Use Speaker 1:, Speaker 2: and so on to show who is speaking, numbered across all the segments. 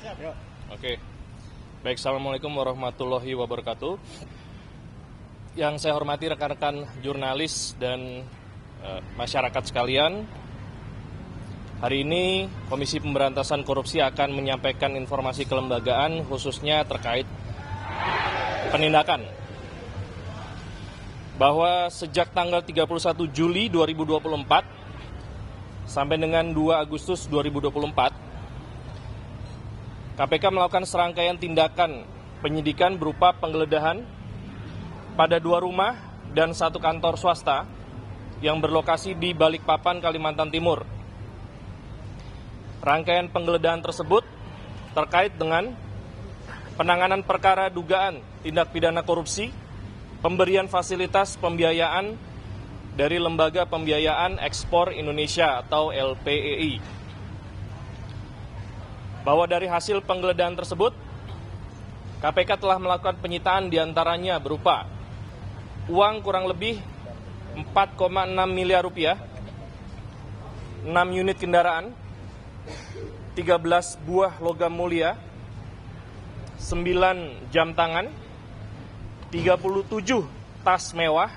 Speaker 1: Oke. Baik, Assalamualaikum warahmatullahi wabarakatuh. Yang saya hormati rekan-rekan jurnalis dan masyarakat sekalian, hari ini Komisi Pemberantasan Korupsi akan menyampaikan informasi kelembagaan khususnya terkait penindakan. Bahwa sejak tanggal 31 Juli 2024 sampai dengan 2 Agustus 2024, KPK melakukan serangkaian tindakan penyidikan berupa penggeledahan pada 2 rumah dan 1 kantor swasta yang berlokasi di Balikpapan, Kalimantan Timur. Rangkaian penggeledahan tersebut terkait dengan penanganan perkara dugaan tindak pidana korupsi, pemberian fasilitas pembiayaan dari Lembaga Pembiayaan Ekspor Indonesia atau LPEI. Bahwa dari hasil penggeledahan tersebut, KPK telah melakukan penyitaan diantaranya berupa uang kurang lebih 4,6 miliar rupiah, 6 unit kendaraan, 13 buah logam mulia, 9 jam tangan, 37 tas mewah,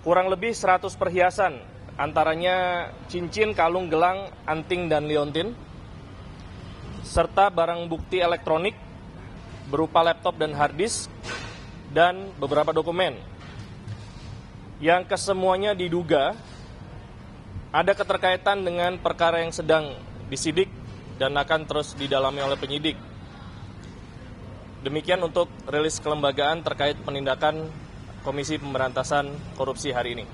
Speaker 1: kurang lebih 100 perhiasan, antaranya cincin, kalung, gelang, anting, dan liontin, serta barang bukti elektronik berupa laptop dan harddisk, dan beberapa dokumen yang kesemuanya diduga ada keterkaitan dengan perkara yang sedang disidik dan akan terus didalami oleh penyidik. Demikian untuk rilis kelembagaan terkait penindakan Komisi Pemberantasan Korupsi hari ini.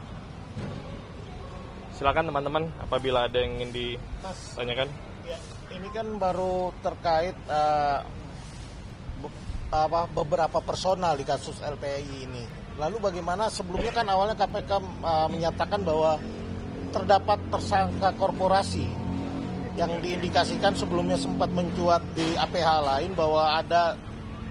Speaker 1: Silakan teman-teman apabila ada yang ingin ditanyakan.
Speaker 2: Ya, ini kan baru terkait beberapa personal di kasus LPI ini. Lalu bagaimana sebelumnya kan awalnya KPK menyatakan bahwa terdapat tersangka korporasi yang diindikasikan sebelumnya sempat mencuat di APH lain bahwa ada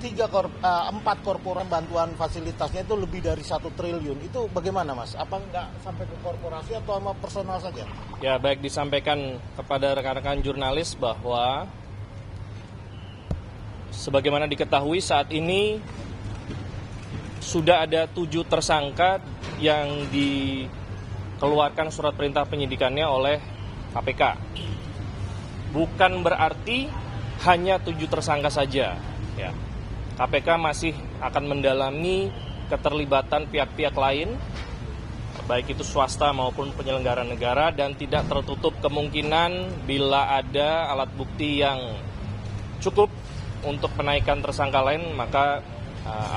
Speaker 2: 4 korporat bantuan fasilitasnya itu lebih dari 1 triliun. Itu bagaimana, Mas? Apa nggak sampai ke korporasi atau sama personal saja?
Speaker 1: Ya, baik, disampaikan kepada rekan-rekan jurnalis bahwa sebagaimana diketahui saat ini sudah ada 7 tersangka yang dikeluarkan surat perintah penyidikannya oleh KPK. Bukan berarti hanya 7 tersangka saja, ya. KPK masih akan mendalami keterlibatan pihak-pihak lain, baik itu swasta maupun penyelenggara negara, dan tidak tertutup kemungkinan bila ada alat bukti yang cukup untuk penaikan tersangka lain, maka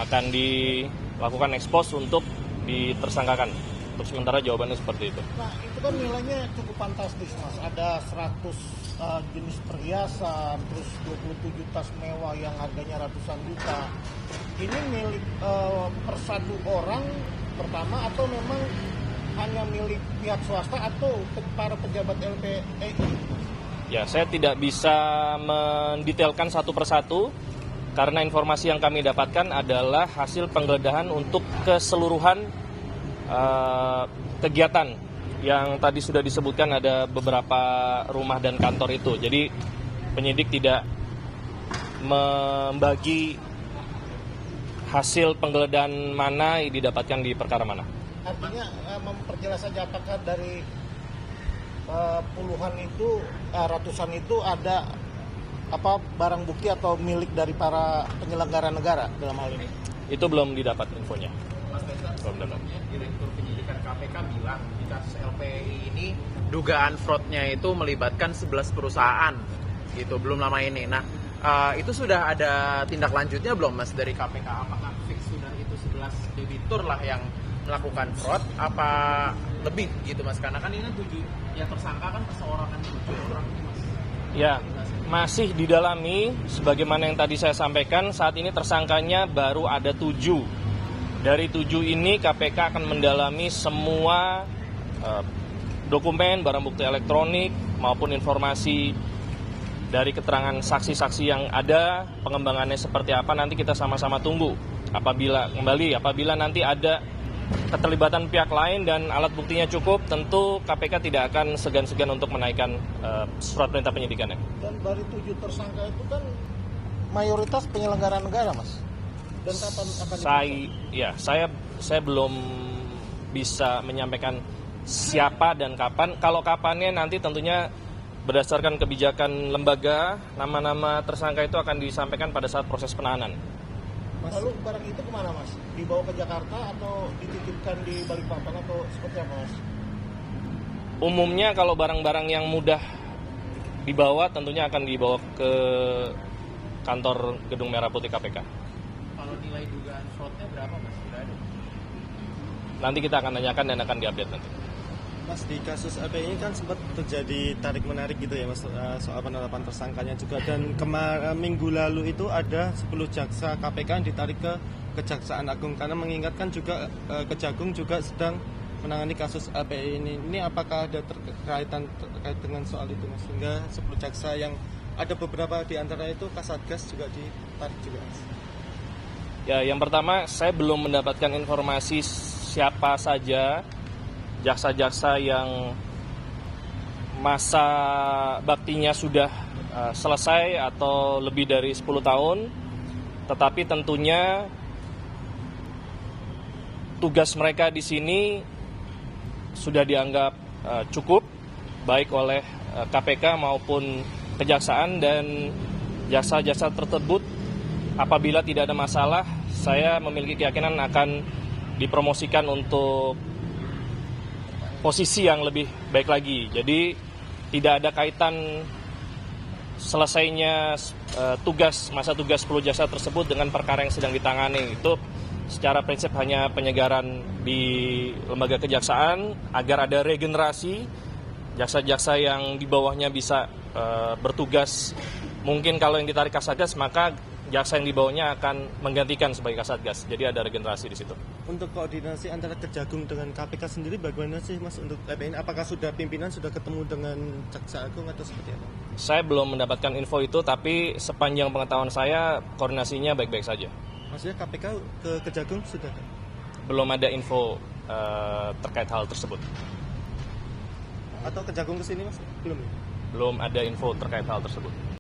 Speaker 1: akan dilakukan ekspos untuk ditersangkakan. Untuk sementara jawabannya seperti itu.
Speaker 2: Nah, itu kan nilainya cukup fantastis, Mas. Ada 100 jenis perhiasan, terus 27 tas mewah yang harganya ratusan juta. Ini milik per 1 orang pertama atau memang hanya milik pihak swasta atau para pejabat LPEI?
Speaker 1: Ya, saya tidak bisa mendetailkan satu persatu karena informasi yang kami dapatkan adalah hasil penggeledahan untuk keseluruhan kegiatan yang tadi sudah disebutkan, ada beberapa rumah dan kantor itu. Jadi penyidik tidak membagi hasil penggeledahan mana didapatkan di perkara mana.
Speaker 2: Artinya memperjelas saja apakah dari puluhan itu, ratusan itu ada barang bukti atau milik dari para penyelenggara negara dalam hal ini?
Speaker 1: Itu belum didapat infonya.
Speaker 3: Mas Besa,
Speaker 1: Belum dapat.
Speaker 3: Direktur Penyidikan KPK bilang di kasus LPI ini dugaan fraudnya itu melibatkan 11 perusahaan gitu, belum lama ini. Nah, itu sudah ada tindak lanjutnya belum, Mas, dari KPK? Apakah fix sudah itu 11 debitur lah yang melakukan fraud, apa lebih gitu, Mas? Karena kan ini 7 yang tersangka kan perseorangan 7 orang, Mas.
Speaker 1: Ya, masih didalami. Sebagaimana yang tadi saya sampaikan, saat ini tersangkanya baru ada 7. Dari 7 ini KPK akan mendalami semua dokumen, barang bukti elektronik, maupun informasi dari keterangan saksi-saksi yang ada. Pengembangannya seperti apa nanti kita sama-sama tunggu. Apabila nanti ada keterlibatan pihak lain dan alat buktinya cukup, tentu KPK tidak akan segan-segan untuk menaikkan surat perintah penyidikannya.
Speaker 2: Dan dari 7 tersangka itu kan mayoritas penyelenggara negara, Mas. Dan kapan akan
Speaker 1: saya belum bisa menyampaikan siapa dan kapan. Kalau kapannya nanti tentunya berdasarkan kebijakan lembaga, nama-nama tersangka itu akan disampaikan pada saat proses penahanan.
Speaker 2: Lalu barang itu kemana, Mas? Dibawa ke Jakarta atau dititipkan di Balikpapan atau seperti apa, Mas?
Speaker 1: Umumnya kalau barang-barang yang mudah dibawa tentunya akan dibawa ke kantor Gedung Merah Putih KPK.
Speaker 3: Kalau nilai dugaan fraudnya berapa, Mas? Sudah ada?
Speaker 1: Nanti kita akan tanyakan dan akan diupdate nanti.
Speaker 4: Mas, di kasus LPI ini kan sempat terjadi tarik-menarik gitu ya Mas, soal penetapan tersangkanya juga. Dan minggu lalu itu ada 10 jaksa KPK yang ditarik ke Kejaksaan Agung karena mengingatkan juga Kejagung juga sedang menangani kasus LPI ini. Ini apakah ada terkait dengan soal itu, Mas? Sehingga 10 jaksa yang ada beberapa di antara itu Kasatgas juga ditarik juga, Mas.
Speaker 1: Ya, yang pertama saya belum mendapatkan informasi siapa saja jaksa-jaksa yang masa baktinya sudah selesai atau lebih dari 10 tahun, tetapi tentunya tugas mereka di sini sudah dianggap cukup baik oleh KPK maupun Kejaksaan, dan jaksa-jaksa tersebut apabila tidak ada masalah, saya memiliki keyakinan akan dipromosikan untuk posisi yang lebih baik lagi. Jadi tidak ada kaitan selesainya masa tugas 10 jaksa tersebut dengan perkara yang sedang ditangani. Itu secara prinsip hanya penyegaran di lembaga kejaksaan agar ada regenerasi, jaksa-jaksa yang di bawahnya bisa bertugas. Mungkin kalau yang ditarik Kasatgas, maka jaksa yang di bawahnya akan menggantikan sebagai Kasatgas. Jadi ada regenerasi di situ.
Speaker 4: Untuk koordinasi antara Kejagung dengan KPK sendiri bagaimana sih, Mas, untuk LPI ini? Apakah pimpinan sudah ketemu dengan Jaksa Agung atau seperti apa?
Speaker 1: Saya belum mendapatkan info itu, tapi sepanjang pengetahuan saya koordinasinya baik-baik saja.
Speaker 4: Maksudnya KPK ke Kejagung sudah?
Speaker 1: Belum ada info terkait hal tersebut.
Speaker 4: Atau Kejagung ke sini, Mas? Belum.
Speaker 1: Belum ada info terkait hal tersebut.